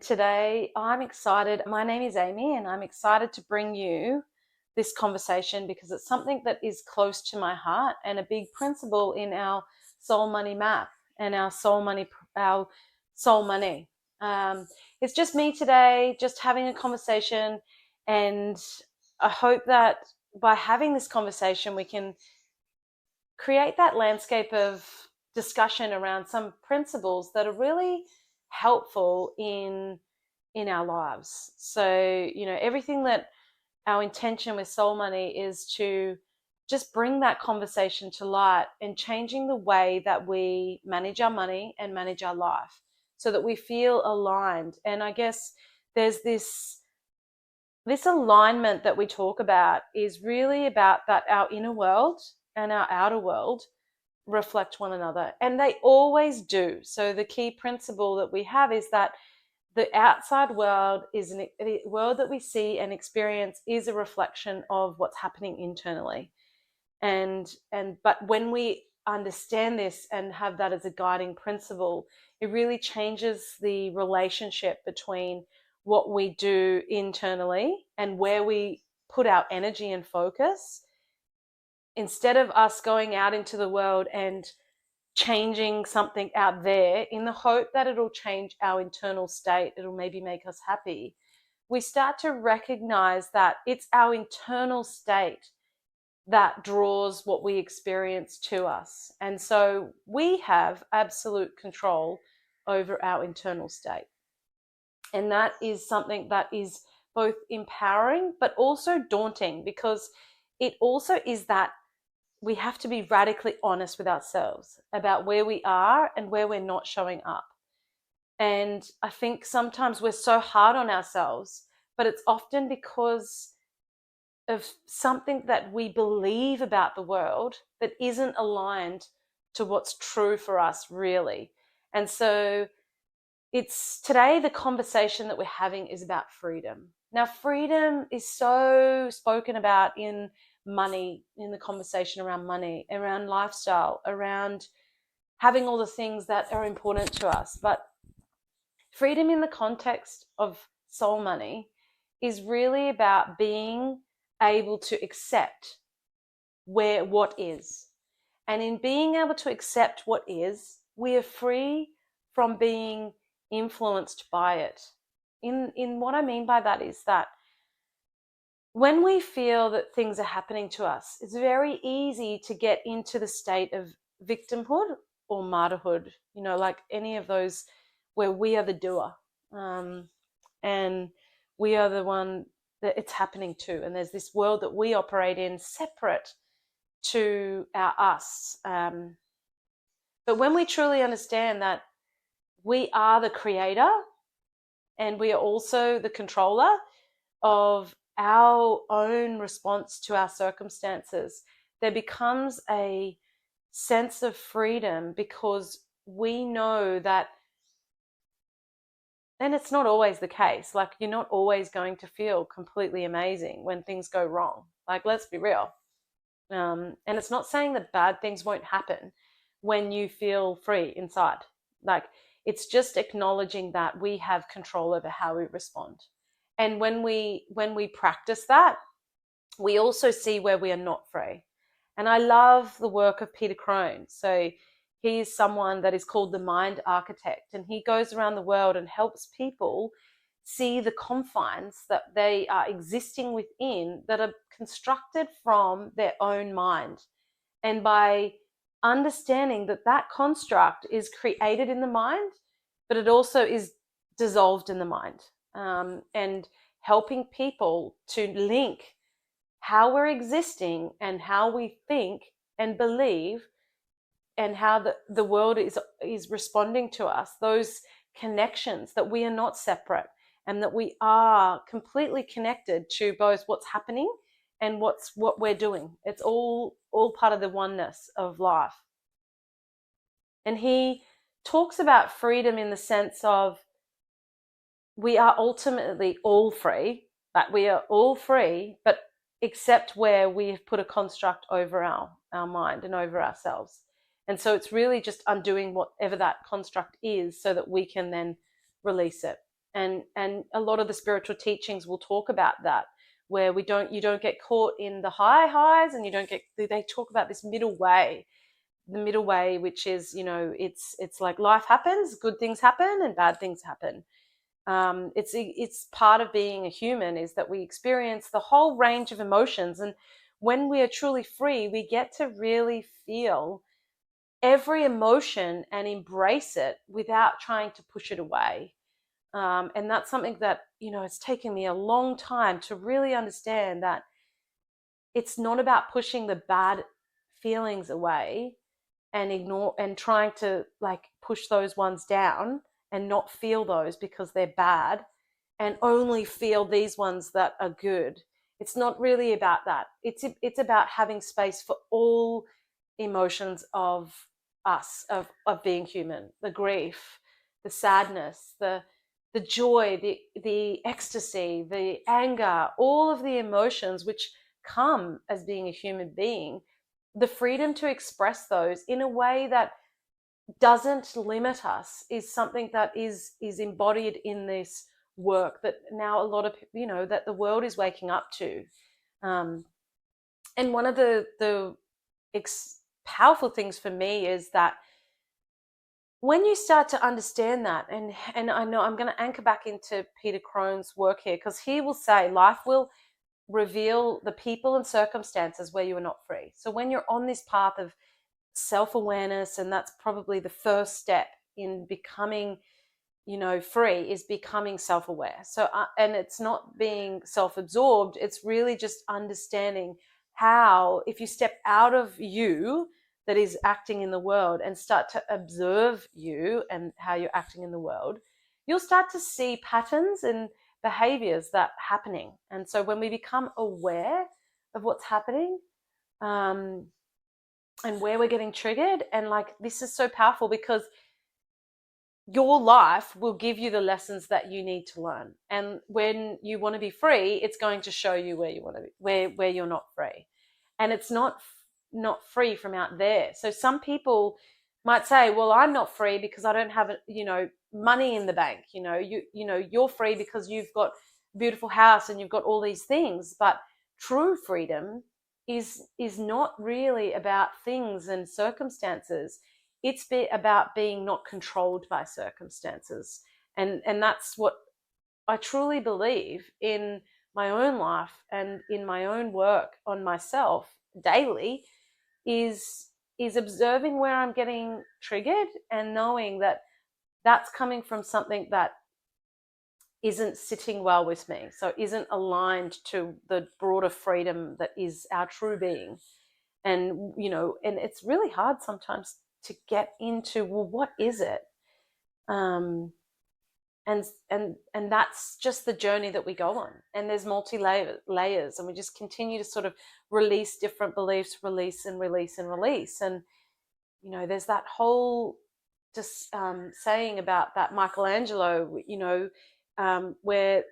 Today, I'm excited. My name is Ammie, and I'm excited to bring you this conversation because it's something that is close to my heart and a big principle in our soul money map and our soul money. Um, it's just me today, just having a conversation, and I hope that by having this conversation, we can create that landscape of discussion around some principles that are really helpful in our lives. So, everything that our intention with soul money is to just bring that conversation to light and changing the way that we manage our money and manage our life so that we feel aligned. And I guess there's this alignment that we talk about is really about that our inner world and our outer world reflect one another, and they always do. So the key principle that we have is that the outside world is the world that we see and experience is a reflection of what's happening internally. But when we understand this and have that as a guiding principle, it really changes the relationship between what we do internally and where we put our energy and focus. Instead of us going out into the world and changing something out there in the hope that it'll change our internal state, it'll maybe make us happy, we start to recognize that it's our internal state that draws what we experience to us. And so we have absolute control over our internal state. And that is something that is both empowering but also daunting, because it also is that we have to be radically honest with ourselves about where we are and where we're not showing up. And I think sometimes we're so hard on ourselves, but it's often because of something that we believe about the world that isn't aligned to what's true for us, really. And so it's today, the conversation that we're having is about freedom. Now, freedom is so spoken about in money, in the conversation around money, around lifestyle, around having all the things that are important to us. But freedom in the context of soul money is really about being able to accept what is. And in being able to accept what is, we are free from being influenced by it. In what I mean by that is that when we feel that things are happening to us, it's very easy to get into the state of victimhood or martyrhood, like any of those where we are the doer, and we are the one that it's happening to. And there's this world that we operate in separate to our us. But when we truly understand that we are the creator and we are also the controller of our own response to our circumstances, there becomes a sense of freedom, because we know that, and it's not always the case, like you're not always going to feel completely amazing when things go wrong. Like, let's be real. And it's not saying that bad things won't happen when you feel free inside. Like, it's just acknowledging that we have control over how we respond. And when we practice that, we also see where we are not free. And I love the work of Peter Cron. So he is someone that is called the mind architect, and he goes around the world and helps people see the confines that they are existing within that are constructed from their own mind. And by understanding that that construct is created in the mind, but it also is dissolved in the mind, and helping people to link how we're existing and how we think and believe and how the world is responding to us, those connections, that we are not separate and that we are completely connected to both what's happening and what we're doing. It's all part of the oneness of life. And he talks about freedom in the sense of we are ultimately all free, but we are all free, but except where we have put a construct over our mind and over ourselves. And so it's really just undoing whatever that construct is so that we can then release it. And a lot of the spiritual teachings will talk about that, where you don't get caught in the highs, and you don't get, they talk about this middle way, the middle way, which is, it's like life happens, good things happen and bad things happen. It's part of being a human, is that we experience the whole range of emotions, and when we are truly free, we get to really feel every emotion and embrace it without trying to push it away. And that's something that, it's taken me a long time to really understand, that it's not about pushing the bad feelings away and ignore and trying to like push those ones down and not feel those because they're bad, and only feel these ones that are good. It's not really about that. It's about having space for all emotions of us, of being human, the grief, the sadness, the joy, the ecstasy, the anger, all of the emotions which come as being a human being, the freedom to express those in a way that doesn't limit us is something that is embodied in this work that now a lot of, that the world is waking up to. um, and one of the powerful things for me is that when you start to understand that, and I know I'm going to anchor back into Peter Cron's work here, because he will say life will reveal the people and circumstances where you are not free. So when you're on this path of self-awareness, and that's probably the first step in becoming, free, is becoming self-aware. So and it's not being self-absorbed, it's really just understanding how, if you step out of you that is acting in the world and start to observe you and how you're acting in the world, you'll start to see patterns and behaviors that are happening. And so when we become aware of what's happening, and where we're getting triggered, and like, this is so powerful, because your life will give you the lessons that you need to learn. And when you want to be free, it's going to show you where you want to be, where you're not free. And it's not free from out there. So some people might say, well, I'm not free because I don't have, money in the bank. You're free because you've got a beautiful house and you've got all these things. But true freedom is not really about things and circumstances. It's about being not controlled by circumstances. And that's what I truly believe in my own life and in my own work on myself daily, is observing where I'm getting triggered, and knowing that that's coming from something that isn't sitting well with me, so isn't aligned to the broader freedom that is our true being. And and it's really hard sometimes to get into, well, what is it? um and that's just the journey that we go on, and there's layers, and we just continue to sort of release different beliefs, release and release and release. And there's that whole just saying about that Michelangelo, where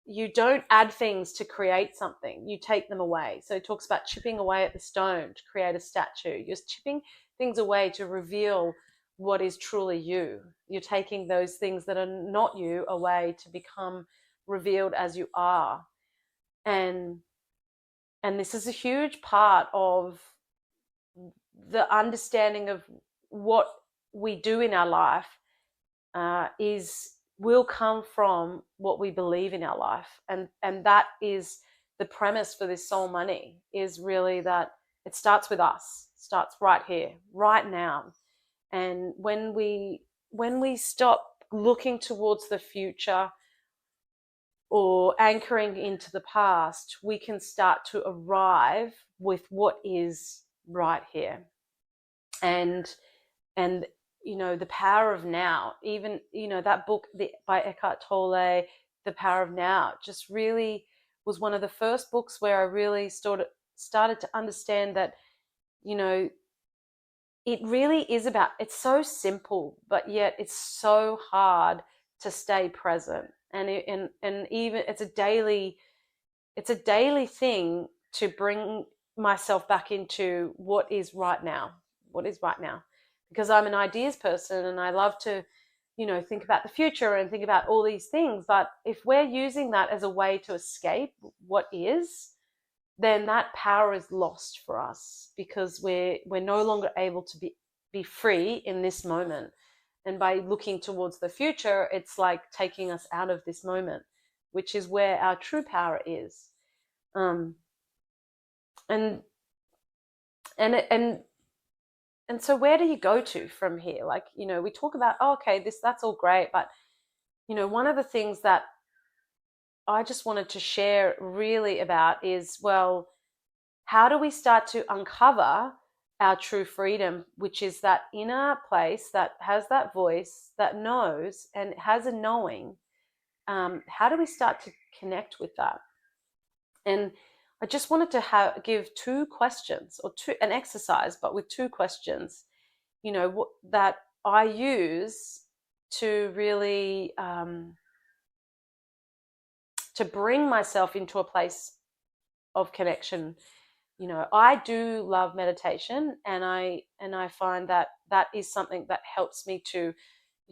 you don't add things to create something, you take them away. So it talks about chipping away at the stone to create a statue. You're chipping things away to reveal what is truly you. You're taking those things that are not you away to become revealed as you are. And this is a huge part of the understanding of what we do in our life, will come from what we believe in our life. And that is the premise for this soul money, is really that it starts with us, starts right here, right now. And when we stop looking towards the future or anchoring into the past, we can start to arrive with what is right here. And the power of now, even that book by Eckhart Tolle, The Power of Now, just really was one of the first books where I really started to understand that it really is about, it's so simple, but yet it's so hard to stay present. And even it's a daily thing to bring myself back into what is right now, because I'm an ideas person, and I love to think about the future and think about all these things. But if we're using that as a way to escape what is, then that power is lost for us, because we're no longer able to be free in this moment. And by looking towards the future, it's like taking us out of this moment, which is where our true power is. Um, and and and and so where do you go to from here? Like, we talk about, oh, okay, that's all great, but one of the things that I just wanted to share really about is, well, how do we start to uncover our true freedom, which is that inner place that has that voice that knows and has a knowing? How do we start to connect with that? And I just wanted to give two questions, or an exercise, but with two questions, that I use to really to bring myself into a place of connection. I do love meditation, and I find that is something that helps me to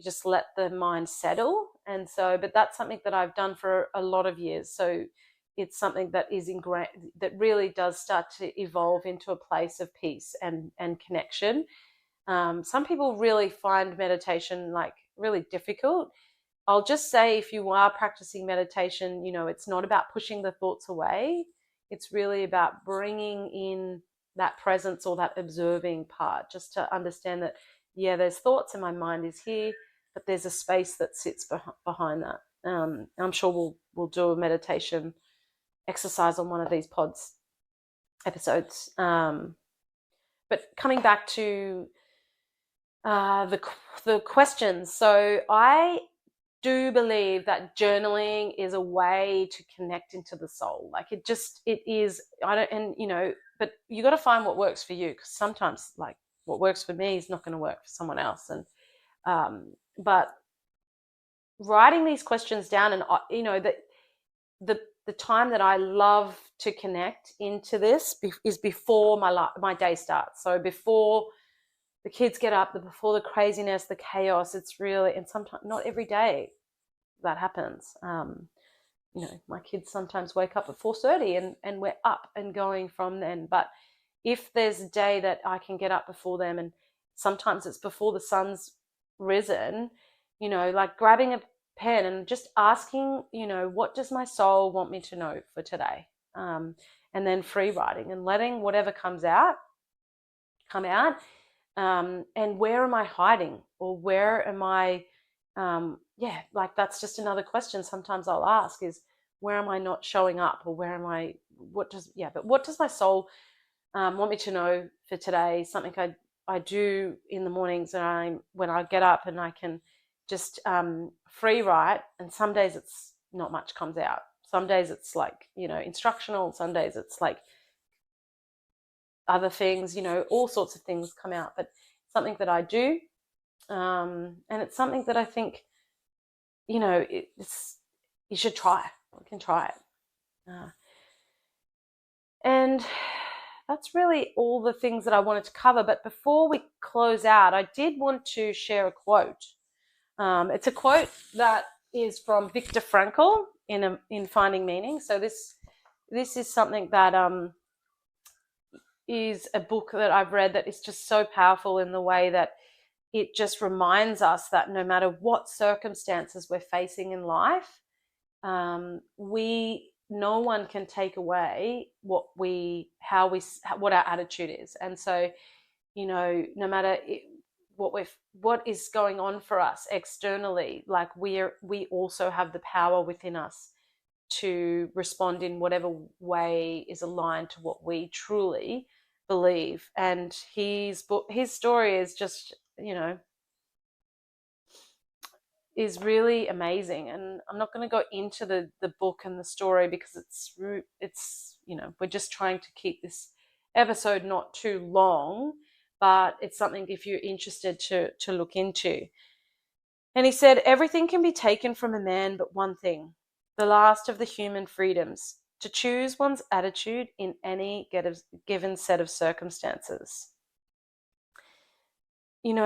just let the mind settle. And so, but that's something that I've done for a lot of years. So it's something that is ingrained, that really does start to evolve into a place of peace and connection. Some people really find meditation like really difficult. I'll just say, if you are practicing meditation, it's not about pushing the thoughts away. It's really about bringing in that presence, or that observing part, just to understand that, yeah, there's thoughts and my mind is here, but there's a space that sits behind that. I'm sure we'll do a meditation exercise on one of these episodes. But coming back to the questions, so I do believe that journaling is a way to connect into the soul. Like it is. But you got to find what works for you, because sometimes, like, what works for me is not going to work for someone else. And but writing these questions down, and the time that I love to connect into this is before my day starts. So before the kids get up, before the craziness, the chaos. It's really, and sometimes not every day that happens. My kids sometimes wake up at 4:30 and we're up and going from then. But if there's a day that I can get up before them, and sometimes it's before the sun's risen, like grabbing a pen and just asking, what does my soul want me to know for today? And then free writing and letting whatever come out. And where am I hiding, or where am I? Like that's just another question sometimes I'll ask is, where am I not showing up, or where am I? What does my soul want me to know for today? Something I do in the mornings, and when I get up and I can just free write. And some days it's not much comes out. Some days it's like instructional. Some days it's like other things, all sorts of things come out. But something that I do, and it's something that I think, it's you should try. You can try it. And that's really all the things that I wanted to cover. But before we close out, I did want to share a quote. It's a quote that is from Viktor Frankl in Finding Meaning. So this is something that is a book that I've read that is just so powerful in the way that it just reminds us that no matter what circumstances we're facing in life, no one can take away what our attitude is. And so, no matter what is going on for us externally, like we also have the power within us to respond in whatever way is aligned to what we truly believe. And his story is just, is really amazing. And I'm not going to go into the book and the story, because it's we're just trying to keep this episode not too long, but it's something, if you're interested, to look into. And he said, everything can be taken from a man but one thing, the last of the human freedoms, to choose one's attitude in any given set of circumstances. And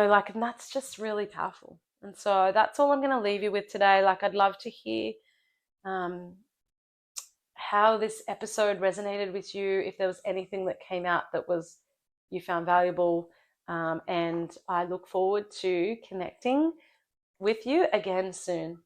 that's just really powerful. And so that's all I'm going to leave you with today. Like, I'd love to hear how this episode resonated with you, if there was anything that came out that was you found valuable. And I look forward to connecting with you again soon.